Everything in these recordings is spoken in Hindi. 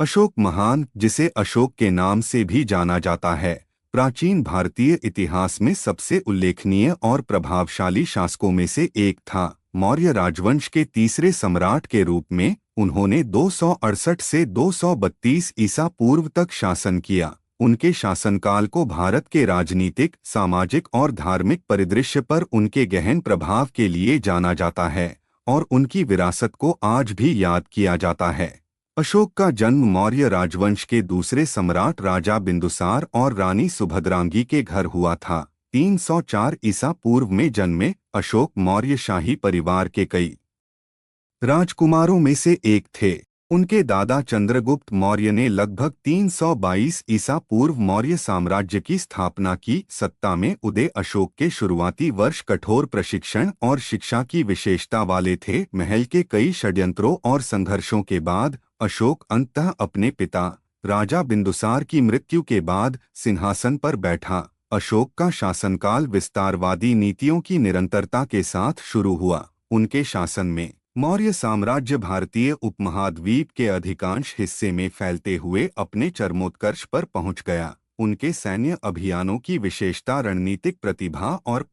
अशोक महान, जिसे अशोक के नाम से भी जाना जाता है, प्राचीन भारतीय इतिहास में सबसे उल्लेखनीय और प्रभावशाली शासकों में से एक था। मौर्य राजवंश के तीसरे सम्राट के रूप में उन्होंने 268 से 232 ईसा पूर्व तक शासन किया। उनके शासनकाल को भारत के राजनीतिक, सामाजिक और धार्मिक परिदृश्य पर उनके गहन प्रभाव के लिए जाना जाता है और उनकी विरासत को आज भी याद किया जाता है। अशोक का जन्म मौर्य राजवंश के दूसरे सम्राट राजा बिंदुसार और रानी सुभद्रांगी के घर हुआ था। 304 ईसा पूर्व में जन्मे अशोक मौर्य शाही परिवार के कई राजकुमारों में से एक थे। उनके दादा चंद्रगुप्त मौर्य ने लगभग 322 ईसा पूर्व मौर्य साम्राज्य की स्थापना की। सत्ता में उदय अशोक के शुरुआती वर्ष कठोर प्रशिक्षण और शिक्षा की विशेषता वाले थे। महल के कई षड्यंत्रों और संघर्षों के बाद अशोक अंततः अपने पिता राजा बिंदुसार की मृत्यु के बाद सिंहासन पर बैठा। अशोक का शासनकाल विस्तारवादी नीतियों की निरंतरता के साथ शुरू हुआ। उनके शासन में मौर्य साम्राज्य भारतीय उपमहाद्वीप के अधिकांश हिस्से में फैलते हुए अपने चरमोत्कर्ष पर पहुंच गया। उनके सैन्य अभियानों की विशेषता रणनीतिक प्रतिभा और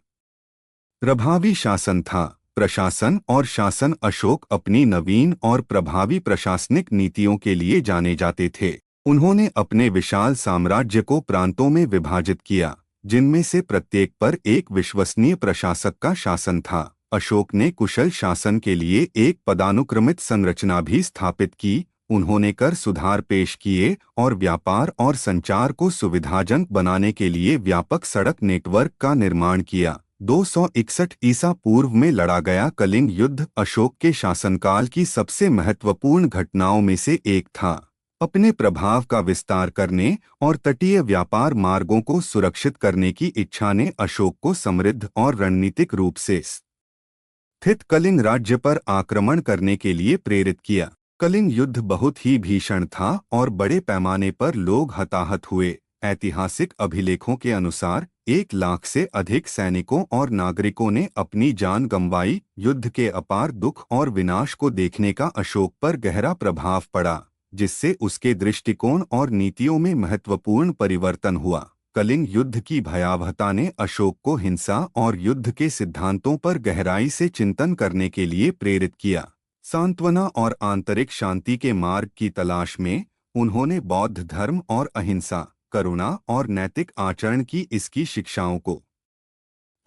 प्रभावी शासन था। प्रशासन और शासन अशोक अपनी नवीन और प्रभावी प्रशासनिक नीतियों के लिए जाने जाते थे। उन्होंने अपने विशाल साम्राज्य को प्रांतों में विभाजित किया, जिनमें से प्रत्येक पर एक विश्वसनीय प्रशासक का शासन था। अशोक ने कुशल शासन के लिए एक पदानुक्रमित संरचना भी स्थापित की। उन्होंने कर सुधार पेश किए और व्यापार और संचार को सुविधाजनक बनाने के लिए व्यापक सड़क नेटवर्क का निर्माण किया। 261 ईसा पूर्व में लड़ा गया कलिंग युद्ध अशोक के शासनकाल की सबसे महत्वपूर्ण घटनाओं में से एक था। अपने प्रभाव का विस्तार करने और तटीय व्यापार मार्गों को सुरक्षित करने की इच्छा ने अशोक को समृद्ध और रणनीतिक रूप से स्थित कलिंग राज्य पर आक्रमण करने के लिए प्रेरित किया। कलिंग युद्ध बहुत ही भीषण था और बड़े पैमाने पर लोग हताहत हुए। ऐतिहासिक अभिलेखों के अनुसार 1 लाख से अधिक सैनिकों और नागरिकों ने अपनी जान गंवाई। युद्ध के अपार दुख और विनाश को देखने का अशोक पर गहरा प्रभाव पड़ा, जिससे उसके दृष्टिकोण और नीतियों में महत्वपूर्ण परिवर्तन हुआ। कलिंग युद्ध की भयावहता ने अशोक को हिंसा और युद्ध के सिद्धांतों पर गहराई से चिंतन करने के लिए प्रेरित किया। सांत्वना और आंतरिक शांति के मार्ग की तलाश में उन्होंने बौद्ध धर्म और अहिंसा, करुणा और नैतिक आचरण की इसकी शिक्षाओं को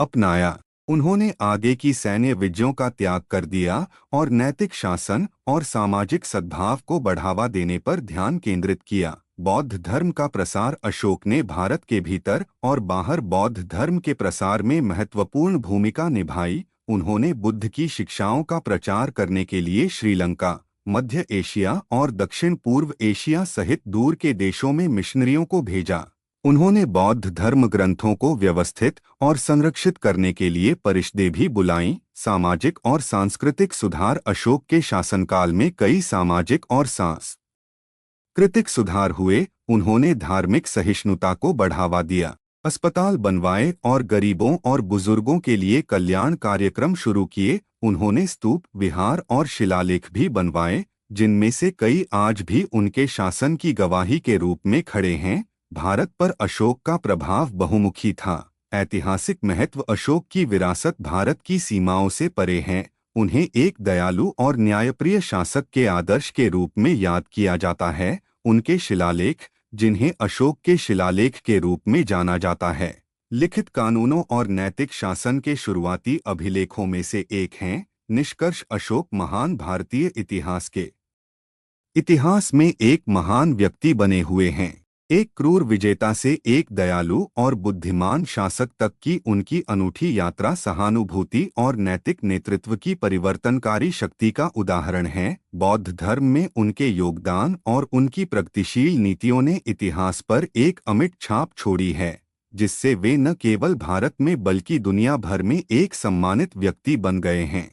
अपनाया। उन्होंने आगे की सैन्य विजयों का त्याग कर दिया और नैतिक शासन और सामाजिक सद्भाव को बढ़ावा देने पर ध्यान केंद्रित किया। बौद्ध धर्म का प्रसार अशोक ने भारत के भीतर और बाहर बौद्ध धर्म के प्रसार में महत्वपूर्ण भूमिका निभाई। उन्होंने बुद्ध की शिक्षाओं का प्रचार करने के लिए श्रीलंका, मध्य एशिया और दक्षिण पूर्व एशिया सहित दूर के देशों में मिशनरियों को भेजा। उन्होंने बौद्ध धर्म ग्रंथों को व्यवस्थित और संरक्षित करने के लिए परिषदें भी बुलाईं। सामाजिक और सांस्कृतिक सुधार अशोक के शासनकाल में कई सामाजिक और सांस्कृतिक सुधार हुए। उन्होंने धार्मिक सहिष्णुता को बढ़ावा दिया, अस्पताल बनवाए और गरीबों और बुजुर्गों के लिए कल्याण कार्यक्रम शुरू किए। उन्होंने स्तूप, विहार और शिलालेख भी बनवाए, जिनमें से कई आज भी उनके शासन की गवाही के रूप में खड़े हैं। भारत पर अशोक का प्रभाव बहुमुखी था। ऐतिहासिक महत्व अशोक की विरासत भारत की सीमाओं से परे है। उन्हें एक दयालु और न्यायप्रिय शासक के आदर्श के रूप में याद किया जाता है। उनके शिलालेख, जिन्हें अशोक के शिलालेख के रूप में जाना जाता है, लिखित कानूनों और नैतिक शासन के शुरुआती अभिलेखों में से एक हैं। निष्कर्ष अशोक महान भारतीय इतिहास में एक महान व्यक्ति बने हुए हैं। एक क्रूर विजेता से एक दयालु और बुद्धिमान शासक तक की उनकी अनूठी यात्रा सहानुभूति और नैतिक नेतृत्व की परिवर्तनकारी शक्ति का उदाहरण है। बौद्ध धर्म में उनके योगदान और उनकी प्रगतिशील नीतियों ने इतिहास पर एक अमिट छाप छोड़ी है, जिससे वे न केवल भारत में बल्कि दुनिया भर में एक सम्मानित व्यक्ति बन गए हैं।